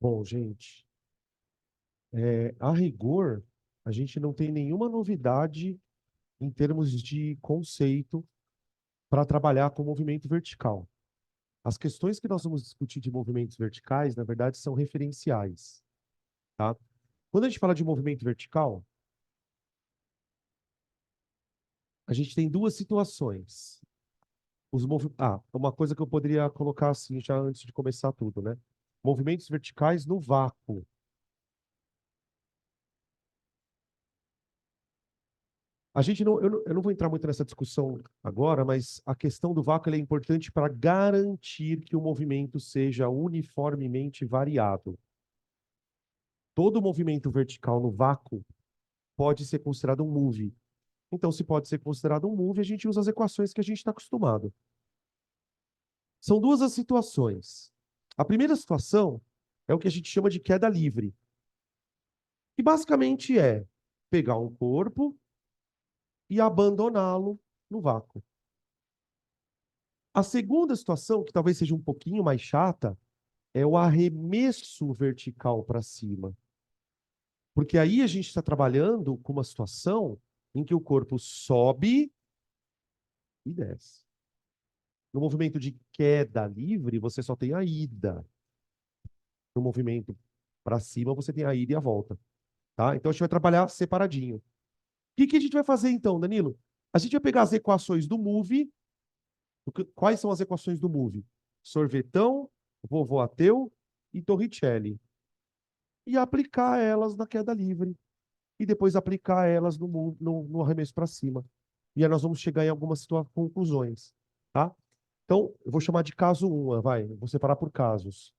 Bom, gente, a rigor, a gente não tem nenhuma novidade em termos de conceito para trabalhar com movimento vertical. As questões que nós vamos discutir de movimentos verticais, na verdade, são referenciais, tá? Quando a gente fala de movimento vertical, a gente tem duas situações. Uma coisa que eu poderia colocar assim já antes de começar tudo, né? Movimentos verticais no vácuo. A gente não, eu não vou entrar muito nessa discussão agora, mas a questão do vácuo ela é importante para garantir que o movimento seja uniformemente variado. Todo movimento vertical no vácuo pode ser considerado um move. Então, se pode ser considerado um move, a gente usa as equações que a gente está acostumado. São duas as situações. A primeira situação é o que a gente chama de queda livre, que basicamente é pegar um corpo e abandoná-lo no vácuo. A segunda situação, que talvez seja um pouquinho mais chata, é o arremesso vertical para cima. Porque aí a gente está trabalhando com uma situação em que o corpo sobe e desce. No movimento de queda livre, você só tem a ida. No movimento para cima, você tem a ida e a volta. Tá? Então a gente vai trabalhar separadinho. O que a gente vai fazer então, Danilo? A gente vai pegar as equações do move. Quais são as equações do move? Sorvetão, vovô ateu e Torricelli. E aplicar elas na queda livre. E depois aplicar elas no arremesso para cima. E aí nós vamos chegar em algumas conclusões. Tá? Então, eu vou chamar de caso 1, vai. Vou separar por casos.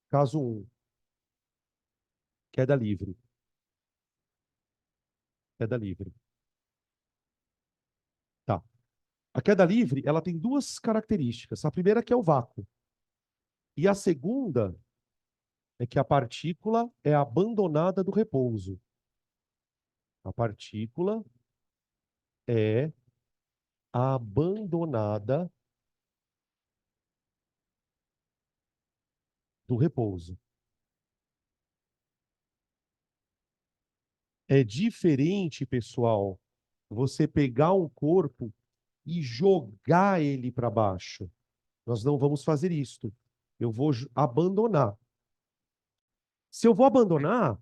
Caso 1, queda livre. Queda livre. Tá. A queda livre, ela tem duas características. A primeira que é o vácuo. E a segunda é que a partícula é abandonada do repouso. A partícula é abandonada do repouso. É diferente, pessoal, você pegar um corpo e jogar ele para baixo. Nós não vamos fazer isto. Eu vou abandonar. Se eu vou abandonar,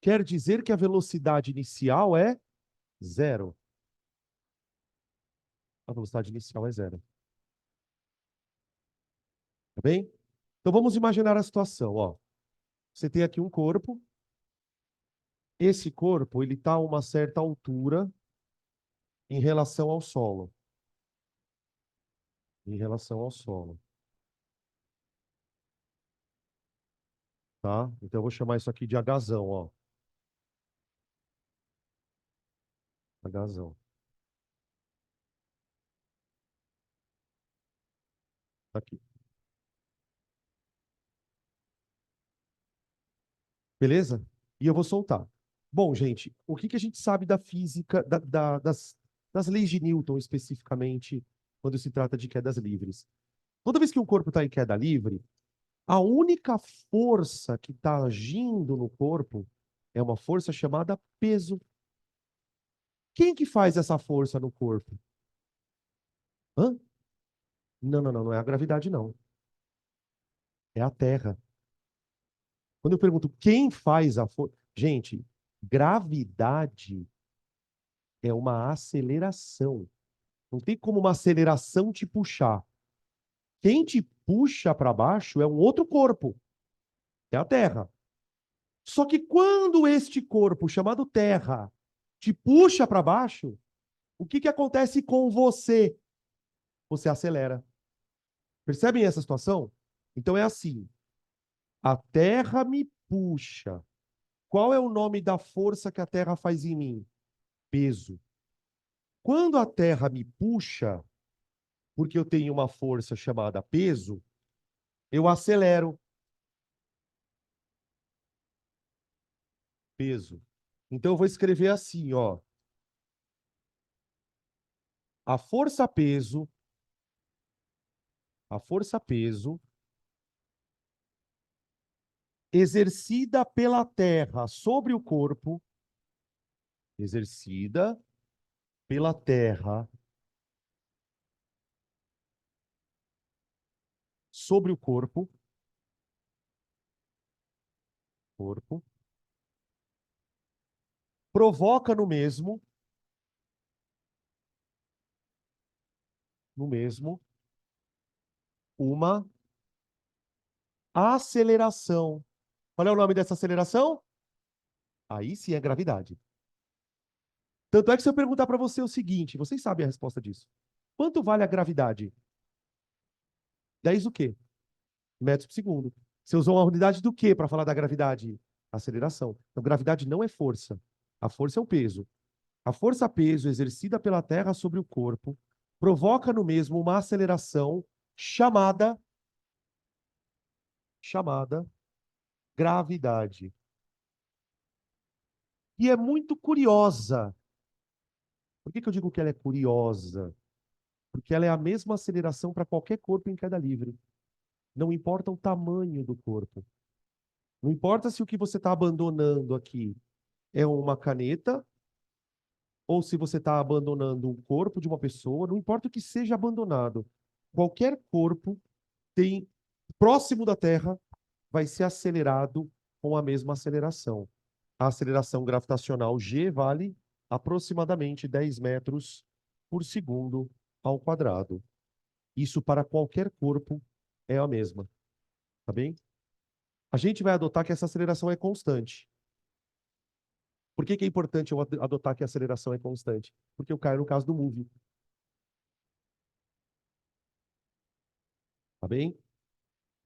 quer dizer que a velocidade inicial é zero. A velocidade inicial é zero. Tá bem? Então vamos imaginar a situação, ó. Você tem aqui um corpo. Esse corpo, ele está a uma certa altura em relação ao solo. Em relação ao solo, tá? Então eu vou chamar isso aqui de Hzão, ó. Hzão. Tá aqui. Beleza? E eu vou soltar. Bom, gente, o que a gente sabe da física, das leis de Newton especificamente, quando se trata de quedas livres? Toda vez que um corpo está em queda livre, a única força que está agindo no corpo é uma força chamada peso. Quem que faz essa força no corpo? Hã? Não é a gravidade, não. É a Terra. Quando eu pergunto quem faz a força. Gente, gravidade é uma aceleração. Não tem como uma aceleração te puxar. Quem te puxa para baixo é um outro corpo, é a Terra. Só que quando este corpo, chamado Terra, te puxa para baixo, o que acontece com você? Você acelera. Percebem essa situação? Então é assim: a Terra me puxa. Qual é o nome da força que a Terra faz em mim? Peso. Quando a Terra me puxa, porque eu tenho uma força chamada peso, eu acelero. Peso. Então eu vou escrever assim, ó. A força peso, a força peso exercida pela Terra sobre o corpo, exercida pela Terra sobre o corpo, provoca no mesmo, uma aceleração. Qual é o nome dessa aceleração? Aí sim é gravidade. Tanto é que se eu perguntar para você o seguinte, vocês sabem a resposta disso. Quanto vale a gravidade? 10 o quê? Metros por segundo. Você usou uma unidade do quê para falar da gravidade? Aceleração. Então, gravidade não é força. A força é o peso. A força-peso exercida pela Terra sobre o corpo provoca no mesmo uma aceleração chamada gravidade. E é muito curiosa. Por que eu digo que ela é curiosa? Porque ela é a mesma aceleração para qualquer corpo em queda livre. Não importa o tamanho do corpo. Não importa se o que você está abandonando aqui é uma caneta, ou se você está abandonando um corpo de uma pessoa, não importa o que seja abandonado. Qualquer corpo tem próximo da Terra vai ser acelerado com a mesma aceleração. A aceleração gravitacional G vale aproximadamente 10 metros por segundo ao quadrado. Isso para qualquer corpo é a mesma, tá bem? A gente vai adotar que essa aceleração é constante. Por que é importante eu adotar que a aceleração é constante? Porque eu caio no caso do move, tá bem?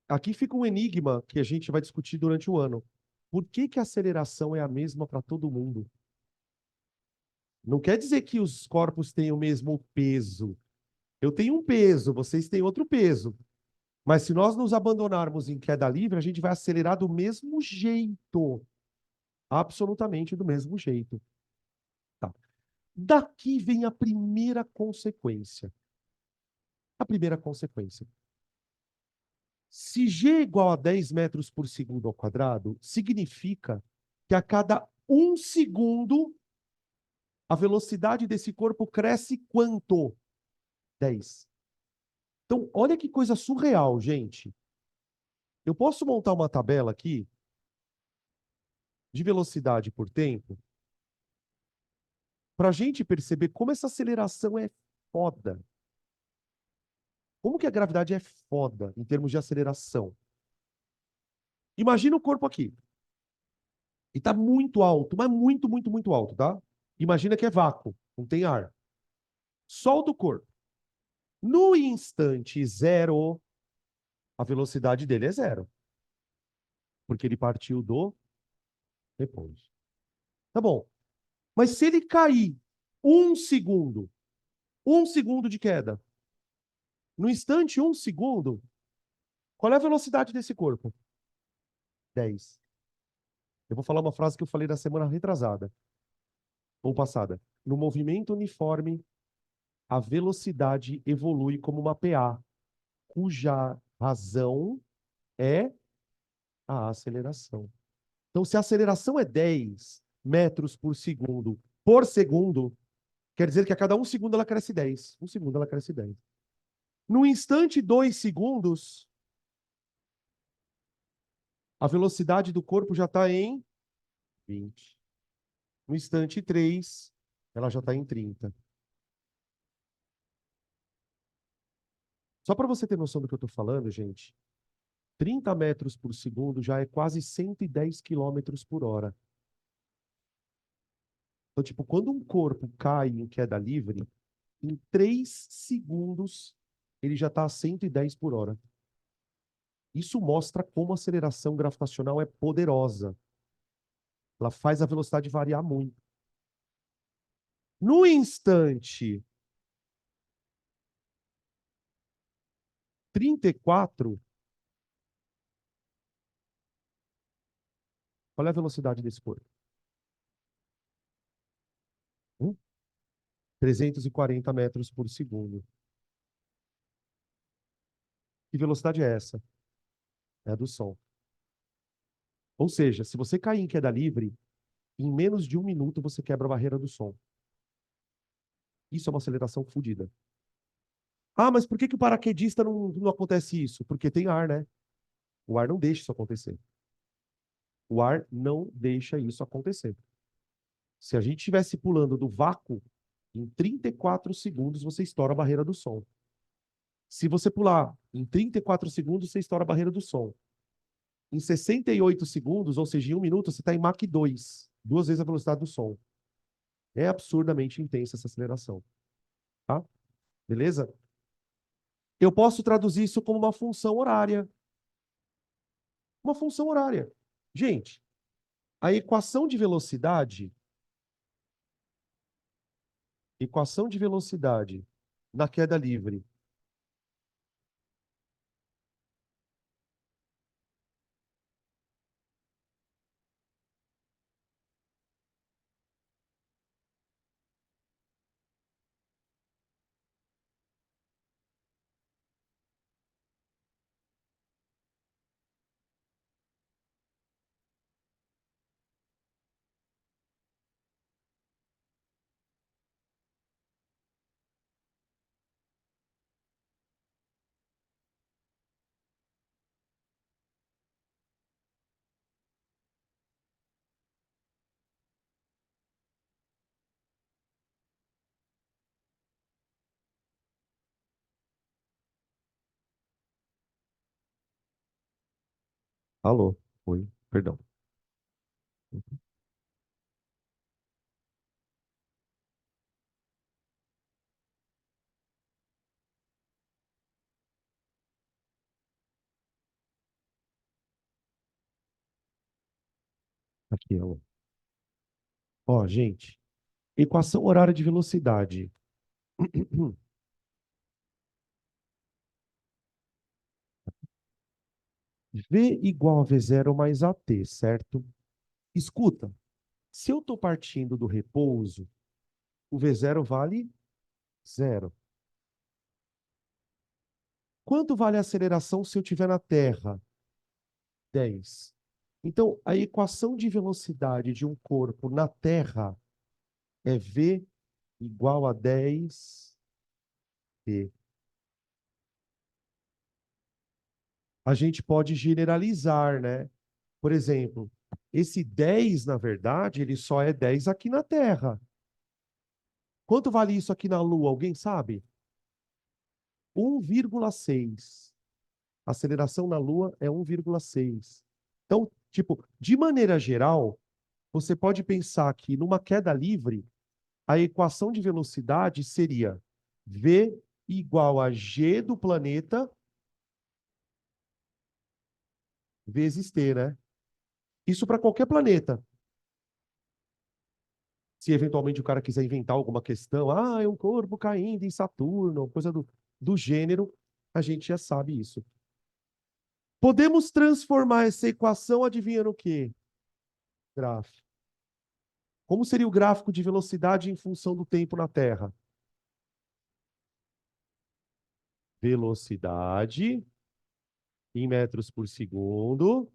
Aqui fica um enigma que a gente vai discutir durante o ano. Por que a aceleração é a mesma para todo mundo? Não quer dizer que os corpos têm o mesmo peso. Eu tenho um peso, vocês têm outro peso. Mas se nós nos abandonarmos em queda livre, a gente vai acelerar do mesmo jeito. Absolutamente do mesmo jeito. Tá. Daqui vem a primeira consequência. A primeira consequência. Se G é igual a 10 metros por segundo ao quadrado, significa que a cada 1 segundo, a velocidade desse corpo cresce quanto? 10. Então, olha que coisa surreal, gente. Eu posso montar uma tabela aqui de velocidade por tempo para a gente perceber como essa aceleração é foda. Como que a gravidade é foda em termos de aceleração? Imagina o corpo aqui. E está muito alto, mas muito, muito, muito alto, tá? Imagina que é vácuo, não tem ar. Solta o corpo. No instante zero, a velocidade dele é zero. Porque ele partiu do repouso. Tá bom. Mas se ele cair 1 segundo, 1 segundo de queda, no instante 1 segundo, qual é a velocidade desse corpo? 10. Eu vou falar uma frase que eu falei na semana retrasada, ou passada. No movimento uniforme, a velocidade evolui como uma PA, cuja razão é a aceleração. Então, se a aceleração é 10 metros por segundo, quer dizer que a cada 1 segundo ela cresce 10. 1 segundo ela cresce 10. No instante 2 segundos, a velocidade do corpo já está em 20. No instante 3, ela já está em 30. Só para você ter noção do que eu estou falando, gente, 30 metros por segundo já é quase 110 quilômetros por hora. Então, tipo, quando um corpo cai em queda livre, em 3 segundos ele já está a 110 por hora. Isso mostra como a aceleração gravitacional é poderosa. Ela faz a velocidade variar muito. No instante 34, qual é a velocidade desse corpo? 340 metros por segundo. Que velocidade é essa? É a do som. Ou seja, se você cair em queda livre, em menos de 1 minuto você quebra a barreira do som. Isso é uma aceleração fodida. Ah, mas por que que o paraquedista não acontece isso? Porque tem ar, né? O ar não deixa isso acontecer. O ar não deixa isso acontecer. Se a gente estivesse pulando do vácuo, em 34 segundos você estoura a barreira do som. Se você pular em 34 segundos, você estoura a barreira do som. Em 68 segundos, ou seja, em 1 minuto, você está em Mach 2, 2 vezes a velocidade do som. É absurdamente intensa essa aceleração. Tá? Beleza? Eu posso traduzir isso como uma função horária. Uma função horária. Gente, a equação de velocidade na queda livre. Alô? Oi, perdão. Aqui, alô. Ó, gente, equação horária de velocidade. V igual a V0 mais AT, certo? Escuta, se eu estou partindo do repouso, o V0 vale zero. Quanto vale a aceleração se eu estiver na Terra? 10. Então, a equação de velocidade de um corpo na Terra é V igual a 10p. A gente pode generalizar, né? Por exemplo, esse 10, na verdade, ele só é 10 aqui na Terra. Quanto vale isso aqui na Lua? Alguém sabe? 1,6. A aceleração na Lua é 1,6. Então, tipo, de maneira geral, você pode pensar que numa queda livre, a equação de velocidade seria V igual a G do planeta vezes T, né? Isso para qualquer planeta. Se eventualmente o cara quiser inventar alguma questão, é um corpo caindo em Saturno, coisa do gênero, a gente já sabe isso. Podemos transformar essa equação adivinhando o quê? Gráfico. Como seria o gráfico de velocidade em função do tempo na Terra? Velocidade em metros por segundo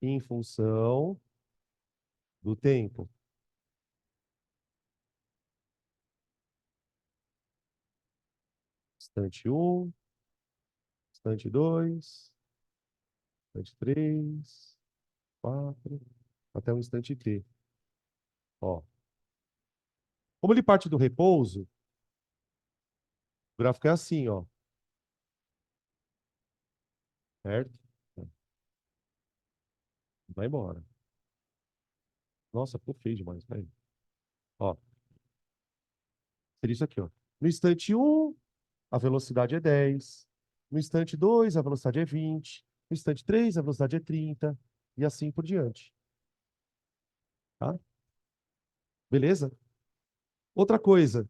em função do tempo. Instante 1, instante 2, instante 3, 4, até o instante t. Ó. Como ele parte do repouso, o gráfico é assim, ó. Certo? Vai embora. Nossa, ficou feio demais. Peraí. Ó, seria isso aqui, ó. No instante 1, a velocidade é 10. No instante 2, a velocidade é 20. No instante 3, a velocidade é 30. E assim por diante. Tá? Beleza? Outra coisa.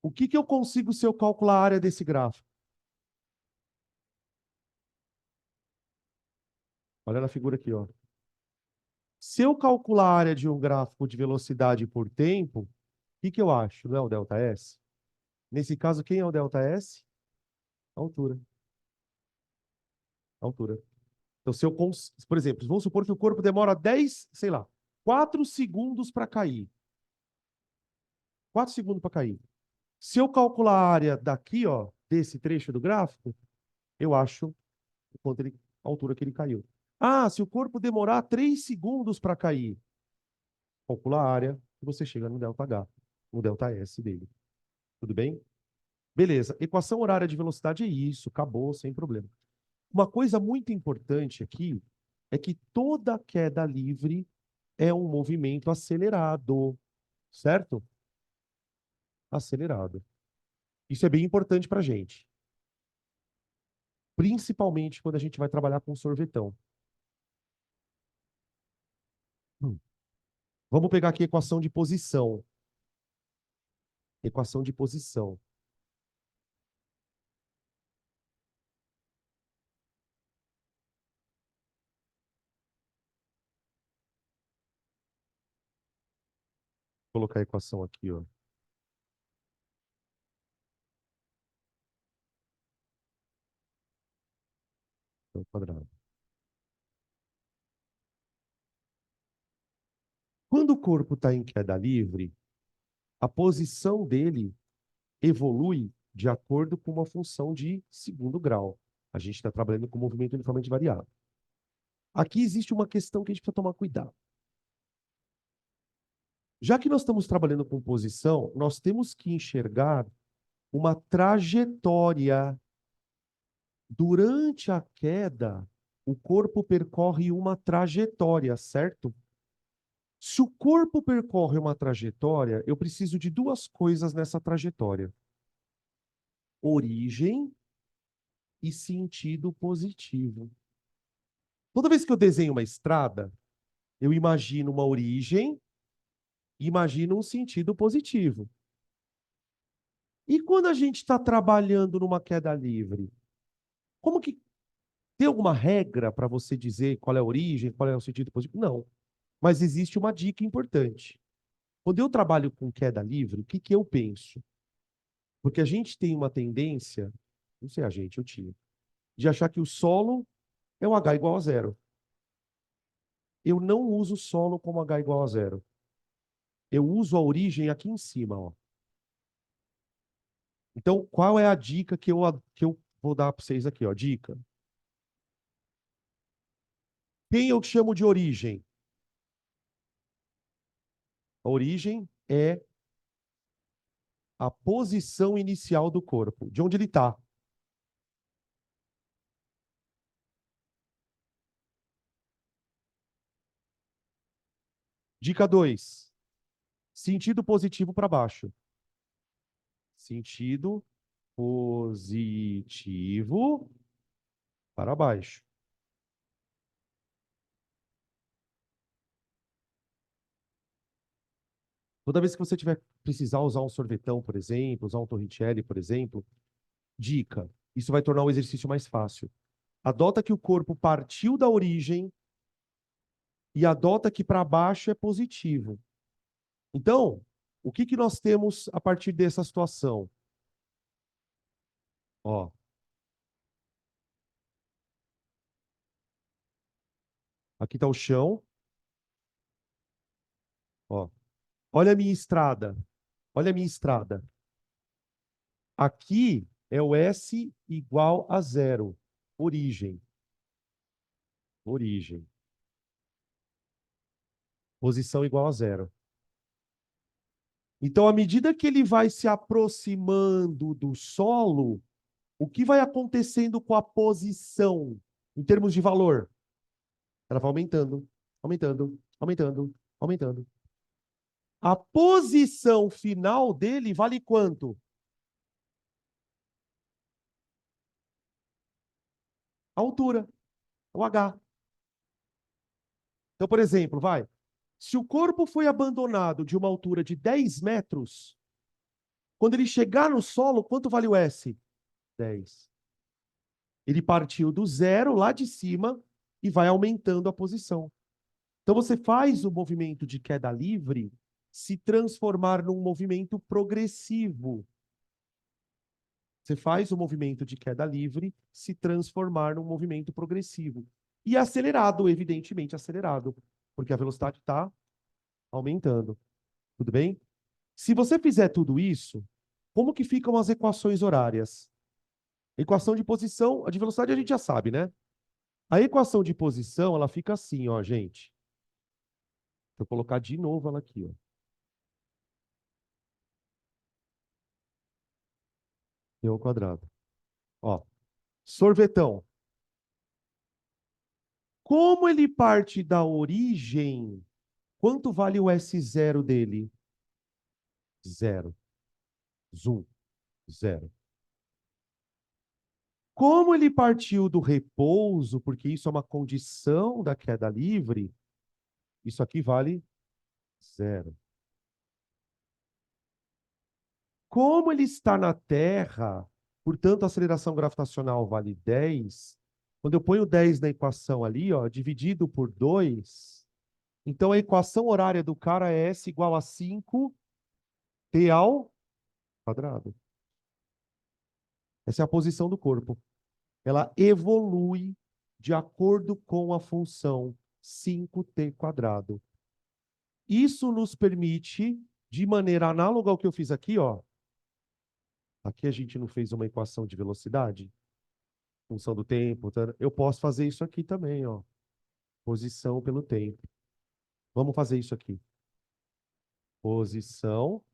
O que que eu consigo se eu calcular a área desse gráfico? Olha na figura aqui, ó. Se eu calcular a área de um gráfico de velocidade por tempo, o que que eu acho? Não é o delta S? Nesse caso, quem é o delta S? A altura. A altura. Então, se eu, por exemplo, vamos supor que o corpo demora 10, sei lá, 4 segundos para cair. 4 segundos para cair. Se eu calcular a área daqui, ó, desse trecho do gráfico, eu acho a altura que ele caiu. Ah, se o corpo demorar 3 segundos para cair, calcula a área e você chega no ΔH, no ΔS dele. Tudo bem? Beleza. Equação horária de velocidade é isso, acabou, sem problema. Uma coisa muito importante aqui é que toda queda livre é um movimento acelerado, certo? Acelerado. Isso é bem importante para a gente. Principalmente quando a gente vai trabalhar com sorvetão. Vamos pegar aqui a equação de posição. Equação de posição. Vou colocar a equação aqui, ó. Ao quadrado. Quando o corpo está em queda livre, a posição dele evolui de acordo com uma função de segundo grau. A gente está trabalhando com movimento uniformemente variável. Aqui existe uma questão que a gente precisa tomar cuidado. Já que nós estamos trabalhando com posição, nós temos que enxergar uma trajetória. Durante a queda, o corpo percorre uma trajetória, certo? Se o corpo percorre uma trajetória, eu preciso de duas coisas nessa trajetória: origem e sentido positivo. Toda vez que eu desenho uma estrada, eu imagino uma origem e imagino um sentido positivo. E quando a gente está trabalhando numa queda livre, como que tem alguma regra para você dizer qual é a origem, qual é o sentido positivo? Não. Mas existe uma dica importante. Quando eu trabalho com queda livre, o que que eu penso? Porque a gente tem uma tendência, não sei a gente, eu tinha, de achar que o solo é o H igual a zero. Eu não uso solo como H igual a zero. Eu uso a origem aqui em cima, ó. Então, qual é a dica que eu vou dar para vocês aqui, ó? Dica. Quem eu chamo de origem? A origem é a posição inicial do corpo, de onde ele está. Dica 2. Sentido positivo para baixo. Sentido positivo para baixo. Toda vez que você tiver precisar usar um sorvetão, por exemplo, usar um torricelli, por exemplo, dica, isso vai tornar o exercício mais fácil. Adota que o corpo partiu da origem e adota que para baixo é positivo. Então, o que que nós temos a partir dessa situação? Ó, aqui está o chão. Ó, olha a minha estrada. Olha a minha estrada. Aqui é o S igual a zero. Origem. Origem. Posição igual a zero. Então, à medida que ele vai se aproximando do solo, o que vai acontecendo com a posição, em termos de valor? Ela vai aumentando, aumentando, aumentando, aumentando. A posição final dele vale quanto? A altura, o H. Então, por exemplo, vai. Se o corpo foi abandonado de uma altura de 10 metros, quando ele chegar no solo, quanto vale o S? 10. Ele partiu do zero, lá de cima, e vai aumentando a posição. Então, você faz o movimento de queda livre se transformar num movimento progressivo. Você faz o movimento de queda livre se transformar num movimento progressivo. E acelerado, evidentemente acelerado, porque a velocidade está aumentando. Tudo bem? Se você fizer tudo isso, como que ficam as equações horárias? Equação de posição, a de velocidade a gente já sabe, né? A equação de posição, ela fica assim, ó, gente. Vou colocar de novo ela aqui, ó. E ao quadrado. Ó, sorvetão. Como ele parte da origem, quanto vale o S0 dele? Zero. Zoom. Zero. Como ele partiu do repouso, porque isso é uma condição da queda livre, isso aqui vale zero. Como ele está na Terra, portanto, a aceleração gravitacional vale 10. Quando eu ponho 10 na equação ali, ó, dividido por 2, então a equação horária do cara é S igual a 5t ao quadrado. Essa é a posição do corpo. Ela evolui de acordo com a função 5t quadrado. Isso nos permite, de maneira análoga ao que eu fiz aqui, ó. Aqui a gente não fez uma equação de velocidade, função do tempo. Tá? Eu posso fazer isso aqui também, ó. Posição pelo tempo. Vamos fazer isso aqui. Posição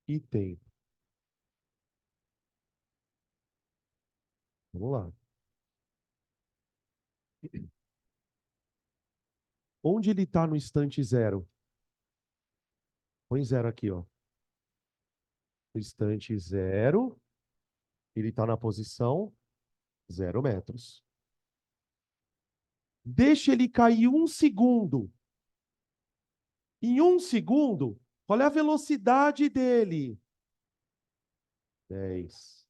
e tempo. Vamos lá. Onde ele está no instante zero? Põe zero aqui, ó. No instante zero, ele está na posição 0 metros. Deixa ele cair 1 segundo. Em 1 segundo, qual é a velocidade dele? 10.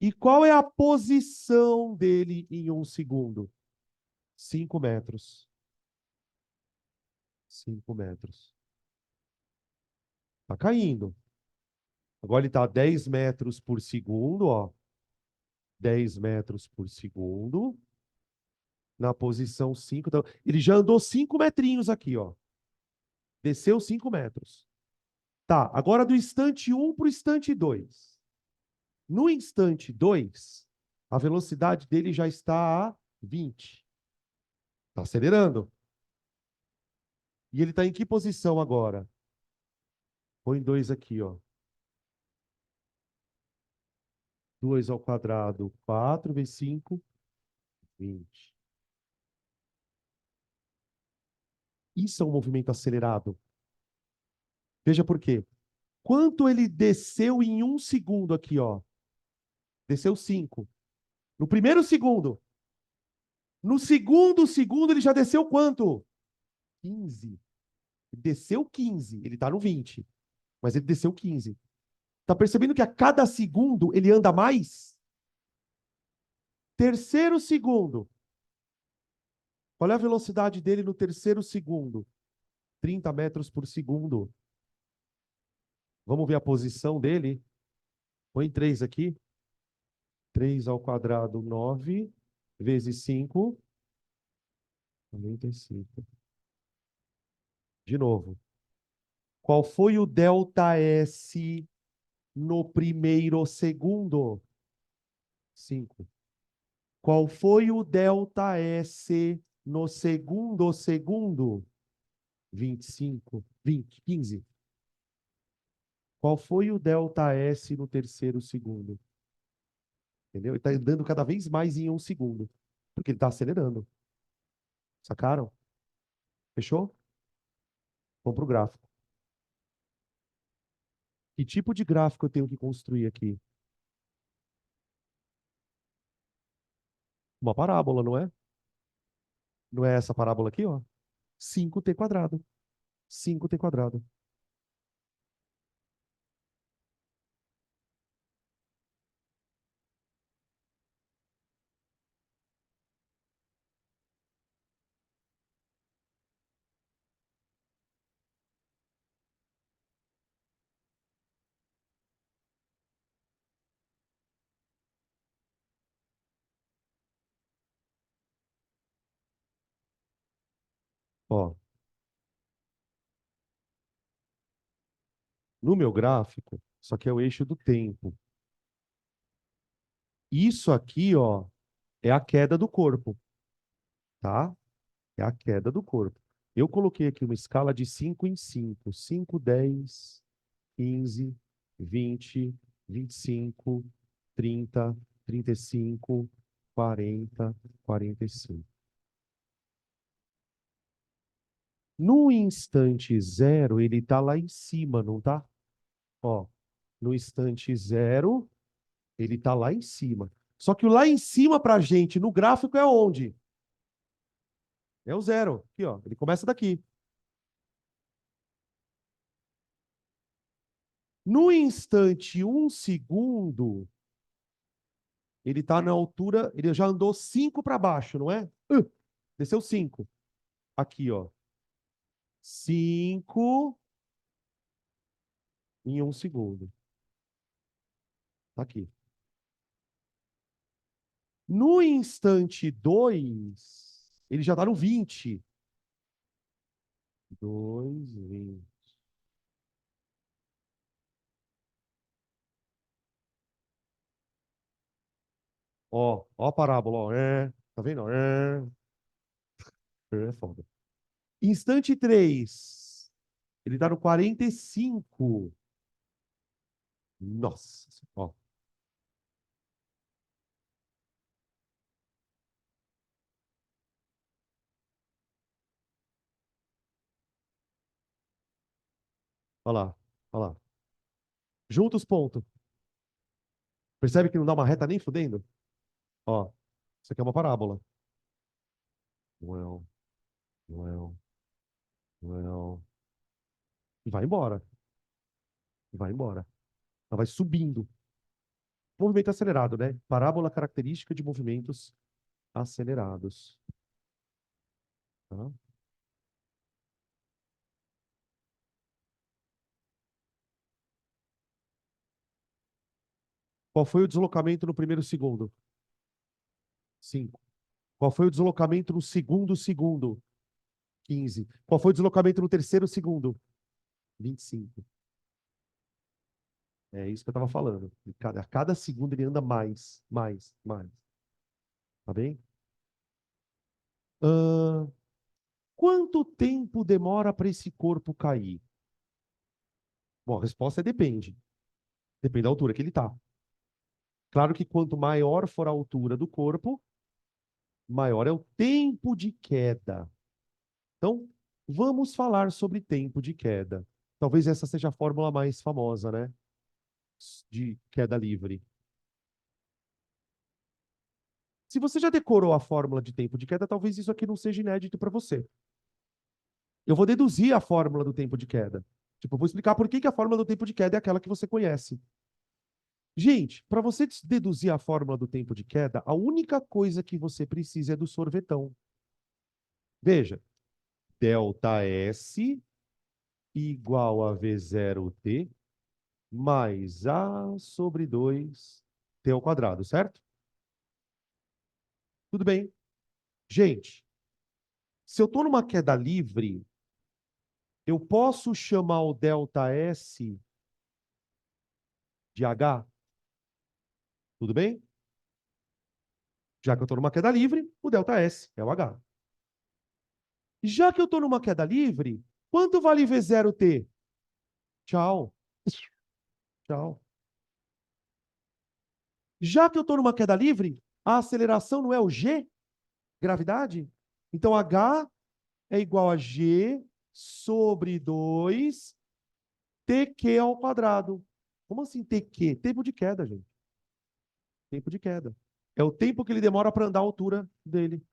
E qual é a posição dele em 1 segundo? 5 metros. 5 metros. Tá caindo. Agora ele está a 10 metros por segundo, ó. 10 metros por segundo. Na posição 5. Então, ele já andou 5 metrinhos aqui, ó. Desceu 5 metros. Tá, agora do instante 1 para o instante 2. No instante 2, a velocidade dele já está a 20. Está acelerando. E ele está em que posição agora? Põe 2 aqui, ó. 2 ao quadrado, 4 vezes 5, 20. Isso é um movimento acelerado. Veja por quê. Quanto ele desceu em 1 segundo aqui, ó? Desceu 5. No primeiro segundo. No segundo segundo, ele já desceu quanto? 15. Desceu 15. Ele está no 20. Mas ele desceu 15. Tá percebendo que a cada segundo ele anda mais? Terceiro segundo. Qual é a velocidade dele no terceiro segundo? 30 metros por segundo. Vamos ver a posição dele? Põe 3 aqui. 3 ao quadrado, 9. Vezes 5, 95. De novo. Qual foi o delta S no primeiro segundo? 5. Qual foi o delta S no segundo segundo? 25. 20, 15. Qual foi o delta S no terceiro segundo? Entendeu? Ele está andando cada vez mais em 1 segundo. Porque ele está acelerando. Sacaram? Fechou? Vamos para o gráfico. Que tipo de gráfico eu tenho que construir aqui? Uma parábola, não é? Não é essa parábola aqui, ó? 5t quadrado. 5t quadrado. Ó, no meu gráfico, isso aqui é o eixo do tempo. Isso aqui, ó, é a queda do corpo, tá? É a queda do corpo. Eu coloquei aqui uma escala de 5 em 5. 5, 10, 15, 20, 25, 30, 35, 40, 45. No instante zero, ele está lá em cima, não tá? Ó, no instante zero, ele está lá em cima. Só que o lá em cima para a gente, no gráfico, é onde? É o zero. Aqui, ó. Ele começa daqui. No instante um segundo, ele está na altura, ele já andou 5 para baixo, não é? Desceu 5. Aqui, ó. 5 em um segundo. Tá aqui. No instante 2, ele já está no 20. 2, 20. Ó a parábola, ó. Tá vendo? É foda. Instante 3, ele tá no 45. Nossa, ó. Olha lá, olha lá. Junta os pontos. Percebe que não dá uma reta nem fudendo? Ó, isso aqui é uma parábola. Well, well, well. E vai embora. E vai embora. Ela vai subindo. Movimento acelerado, né? Parábola característica de movimentos acelerados. Tá? Qual foi o deslocamento no primeiro segundo? 5. Qual foi o deslocamento no segundo segundo? 15. Qual foi o deslocamento no terceiro segundo? 25. É isso que eu estava falando. A cada segundo ele anda mais, mais, mais. Tá bem? Ahn, quanto tempo demora para esse corpo cair? Bom, a resposta é depende. Depende da altura que ele está. Claro que quanto maior for a altura do corpo, maior é o tempo de queda. Então, vamos falar sobre tempo de queda. Talvez essa seja a fórmula mais famosa, né? De queda livre. Se você já decorou a fórmula de tempo de queda, talvez isso aqui não seja inédito para você. Eu vou deduzir a fórmula do tempo de queda. Tipo, eu vou explicar por que a fórmula do tempo de queda é aquela que você conhece. Gente, para você deduzir a fórmula do tempo de queda, a única coisa que você precisa é do sorvetão. Veja, delta S igual a V0T mais A sobre 2T ao quadrado, certo? Tudo bem. Gente, se eu estou numa queda livre, eu posso chamar o delta S de H? Tudo bem? Já que eu estou numa queda livre, o delta S é o H. Já que eu estou numa queda livre, quanto vale V0T? Tchau. Tchau. Já que eu estou numa queda livre, a aceleração não é o G? Gravidade? Então, H é igual a G sobre 2 TQ ao quadrado. Como assim TQ? Tempo de queda, gente. Tempo de queda. É o tempo que ele demora para andar a altura dele.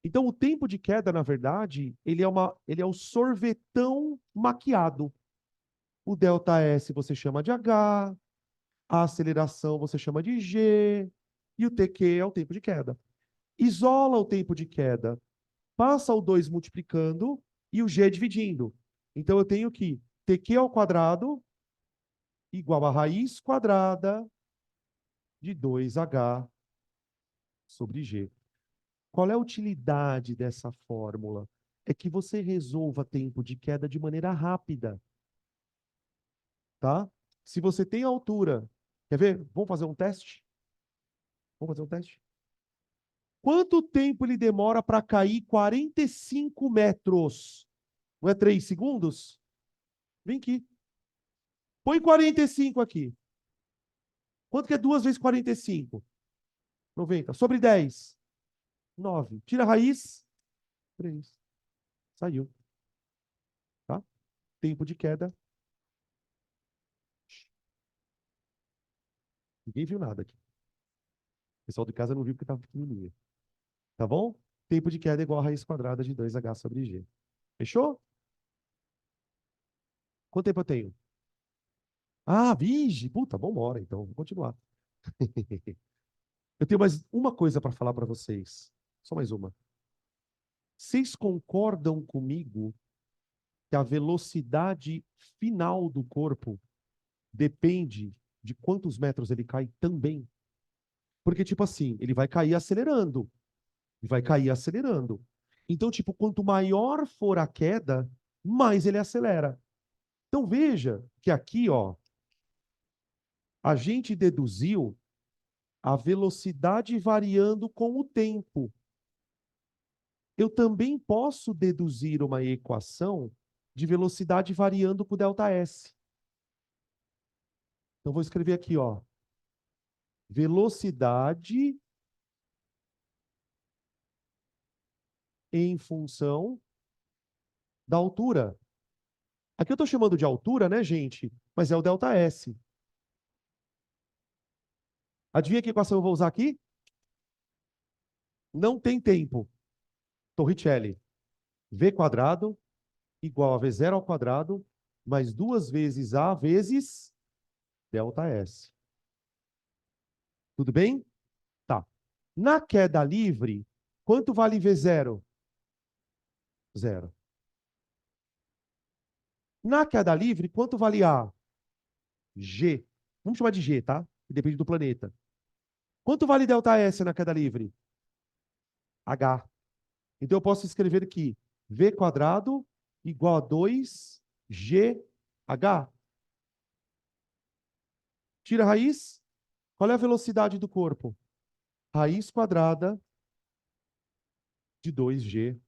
Então, o tempo de queda, na verdade, ele é o sorvetão maquiado. O delta S você chama de H, a aceleração você chama de G, e o TQ é o tempo de queda. Isola o tempo de queda, passa o 2 multiplicando e o G dividindo. Então, eu tenho que TQ ao quadrado igual a raiz quadrada de 2H sobre G. Qual é a utilidade dessa fórmula? É que você resolva tempo de queda de maneira rápida, tá? Se você tem altura, quer ver? Vamos fazer um teste? Vamos fazer um teste? Quanto tempo ele demora para cair 45 metros? Não é 3 segundos? Vem aqui. Põe 45 aqui. Quanto que é 2 vezes 45? 90. Sobre 10. 9. Tira a raiz. 3. Saiu. Tá? Tempo de queda. Ninguém viu nada aqui. O pessoal de casa não viu porque estava pequenininho. Tá bom? Tempo de queda é igual a raiz quadrada de 2h sobre G. Fechou? Quanto tempo eu tenho? Ah, vige! Puta, vambora, então. Vamos continuar. Eu tenho mais uma coisa para falar para vocês. Só mais uma. Vocês concordam comigo que a velocidade final do corpo depende de quantos metros ele cai também? Porque, tipo assim, ele vai cair acelerando. E vai cair acelerando. Então, tipo, quanto maior for a queda, mais ele acelera. Então, veja que aqui, ó, a gente deduziu a velocidade variando com o tempo. Eu também posso deduzir uma equação de velocidade variando com ΔS. Então, vou escrever aqui, ó. Velocidade em função da altura. Aqui eu estou chamando de altura, né, gente? Mas é o ΔS. Adivinha que equação eu vou usar aqui? Não tem tempo. Torricelli. V quadrado igual a V0 ao quadrado mais 2 vezes A vezes ΔS. Tudo bem? Tá. Na queda livre, quanto vale V0? Zero. Na queda livre, quanto vale A? G. Vamos chamar de G, tá? Que depende do planeta. Quanto vale ΔS na queda livre? H. Então eu posso escrever aqui V quadrado igual a 2GH. Tira a raiz. Qual é a velocidade do corpo? Raiz quadrada de 2GH.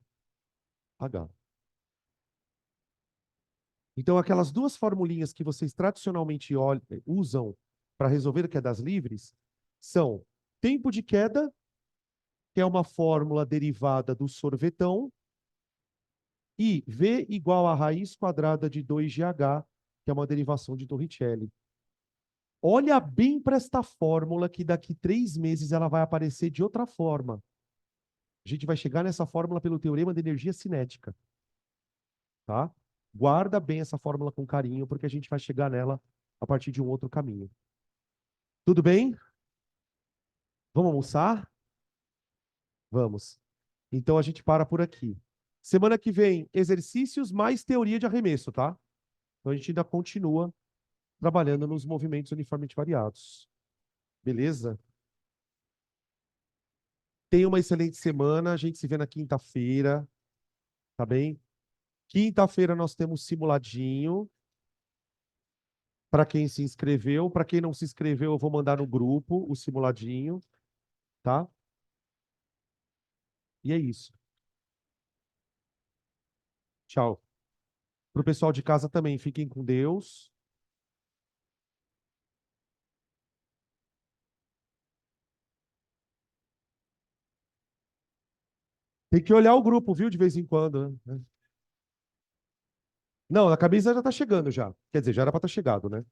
Então, aquelas duas formulinhas que vocês tradicionalmente usam para resolver quedas livres são tempo de queda, que é uma fórmula derivada do sorvetão, e V igual a raiz quadrada de 2GH, que é uma derivação de Torricelli. Olha bem para esta fórmula, que daqui 3 meses ela vai aparecer de outra forma. A gente vai chegar nessa fórmula pelo teorema da energia cinética. Tá? Guarda bem essa fórmula com carinho, porque a gente vai chegar nela a partir de um outro caminho. Tudo bem? Vamos almoçar? Vamos. Então a gente para por aqui. Semana que vem, exercícios mais teoria de arremesso, tá? Então a gente ainda continua trabalhando nos movimentos uniformemente variados. Beleza? Tenha uma excelente semana. A gente se vê na quinta-feira, tá bem? Quinta-feira nós temos simuladinho. Para quem se inscreveu, para quem não se inscreveu, eu vou mandar no grupo o simuladinho, tá? E é isso. Tchau. Para o pessoal de casa também, fiquem com Deus. Tem que olhar o grupo, viu, de vez em quando, né? Não, a camisa já está chegando já. Quer dizer, já era para estar chegado, né?